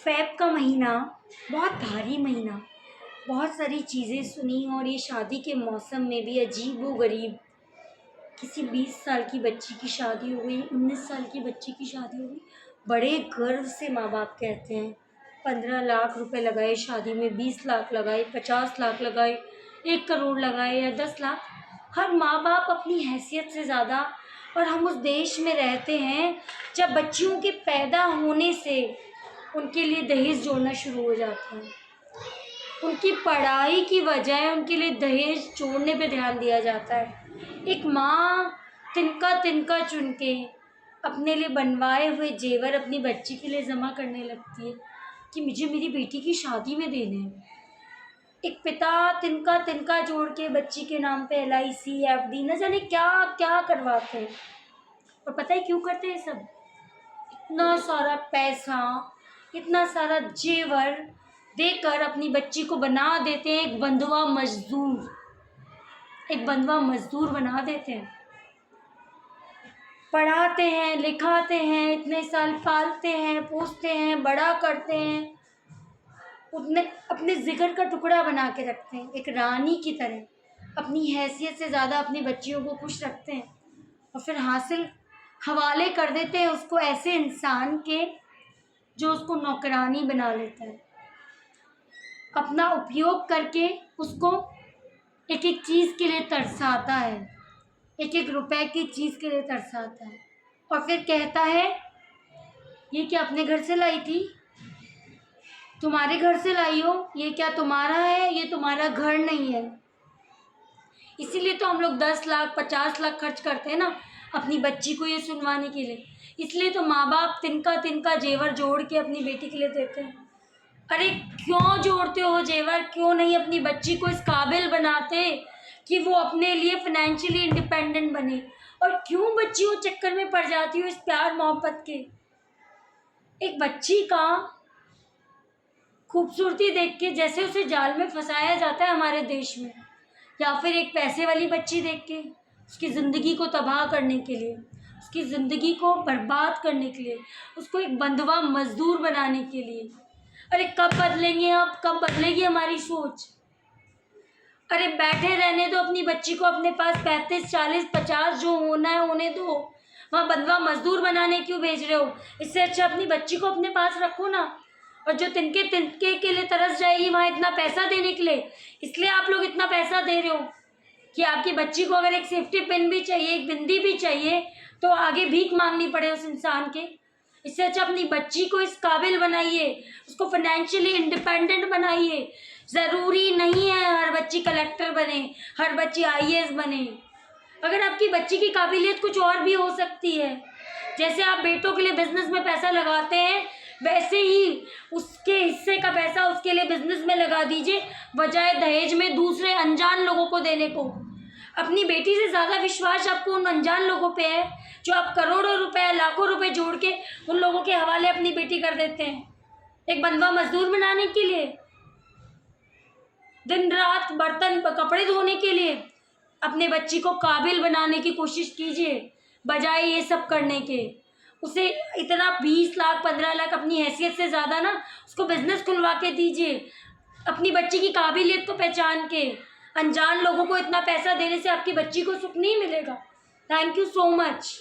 Fab का महीना बहुत भारी महीना, बहुत सारी चीज़ें सुनी और ये शादी के मौसम में भी अजीबो-गरीब। किसी 20 साल की बच्ची की शादी हो गई, 19 साल की बच्ची की शादी हो गई। बड़े गर्व से माँ-बाप कहते हैं, 15 लाख रुपए लगाए शादी में, 20 लाख लगाए, 50 लाख लगाए, 1 करोड़ लगाए या 10 लाख। हर माँ-बाप अपनी हैसियत से ज़्यादा। और हम उस देश में रहते हैं जब बच्चियों के पैदा होने से उनके लिए दहेज जोड़ना शुरू हो जाता है। उनकी पढ़ाई की बजाय उनके लिए दहेज जोड़ने पे ध्यान दिया जाता है। एक माँ तिनका-तिनका चुन के अपने लिए बनवाए हुए जेवर अपनी बच्ची के लिए जमा करने लगती है कि मुझे मेरी बेटी की शादी में देने हैं। एक पिता तिनका-तिनका जोड़ के बच्ची के नाम पे एलआईसी, एफडी न जाने क्या-क्या करवाते हैं। और पता है क्यों करते हैं सब? इतना सारा पैसा, इतना सारा जेवर देकर अपनी बच्ची को बना देते हैं एक बंधुआ मज़दूर। एक बंधुआ मज़दूर बना देते हैं। पढ़ाते हैं, लिखाते हैं, इतने साल पालते हैं, पोसते हैं, बड़ा करते हैं, उतने अपने जिगर का टुकड़ा बना के रखते हैं, एक रानी की तरह अपनी हैसियत से ज़्यादा अपनी बच्चियों को खुश रखते हैं और फिर हवाले कर देते हैं उसको ऐसे इंसान के जो उसको नौकरानी बना लेता है। अपना उपयोग करके उसको एक-एक चीज़ के लिए तरसाता है, एक-एक रुपए की चीज़ के लिए तरसाता है और फिर कहता है, ये क्या अपने घर से लाई थी? तुम्हारे घर से लाई हो? ये क्या तुम्हारा है? ये तुम्हारा घर नहीं है। इसीलिए तो हम लोग 10 लाख 50 लाख खर्च करते हैं ना अपनी बच्ची को ये सुनवाने के लिए। इसलिए तो माँ-बाप तिनका-तिनका जेवर जोड़ के अपनी बेटी के लिए देते हैं। अरे क्यों जोड़ते हो जेवर? क्यों नहीं अपनी बच्ची को इस काबिल बनाते कि वो अपने लिए फ़ाइनेंशियली इंडिपेंडेंट बने? और क्यों बच्चियों चक्कर में पड़ जाती हो इस प्यार मोहब्बत के? एक बच्ची का खूबसूरती देख के जैसे उसे जाल में फँसाया जाता है हमारे देश में, या फिर एक पैसे वाली बच्ची देख के उसकी ज़िंदगी को तबाह करने के लिए, उसकी ज़िंदगी को बर्बाद करने के लिए, उसको एक बंधुआ मज़दूर बनाने के लिए। अरे कब बदलेंगे अब? कब बदलेगी हमारी सोच? अरे बैठे रहने दो अपनी बच्ची को अपने पास, 35 40 50 जो होना है होने दो। वहाँ बंधुआ मज़दूर बनाने क्यों भेज रहे हो? इससे अच्छा अपनी बच्ची को अपने पास रखो ना। और जो तिनके तिनके के लिए तरस जाएगी वहाँ इतना पैसा देने के लिए, इसलिए आप लोग इतना पैसा दे रहे हो कि आपकी बच्ची को अगर एक सेफ्टी पिन भी चाहिए, एक बिंदी भी चाहिए, तो आगे भीख मांगनी पड़े उस इंसान के। इससे अच्छा अपनी बच्ची को इस काबिल बनाइए, उसको फाइनेंशियली इंडिपेंडेंट बनाइए। ज़रूरी नहीं है हर बच्ची कलेक्टर बने, हर बच्ची आईएएस बने। अगर आपकी बच्ची की काबिलियत कुछ और भी हो सकती है, जैसे आप बेटों के लिए बिजनेस में पैसा लगाते हैं, वैसे ही उसके हिस्से का पैसा उसके लिए बिजनेस में लगा दीजिए, बजाय दहेज में दूसरे अनजान लोगों को देने को। अपनी बेटी से ज़्यादा विश्वास आपको उन अनजान लोगों पे है जो आप करोड़ों रुपए लाखों रुपए जोड़ के उन लोगों के हवाले अपनी बेटी कर देते हैं एक बंधुआ मजदूर बनाने के लिए, दिन रात बर्तन कपड़े धोने के लिए। अपने बच्ची को काबिल बनाने की कोशिश कीजिए बजाय ये सब करने के। उसे इतना 20 लाख 15 लाख अपनी हैसियत से ज़्यादा ना उसको बिजनेस खुलवा के दीजिए, अपनी बच्ची की काबिलियत को पहचान के। अनजान लोगों को इतना पैसा देने से आपकी बच्ची को सुख नहीं मिलेगा। Thank you so much.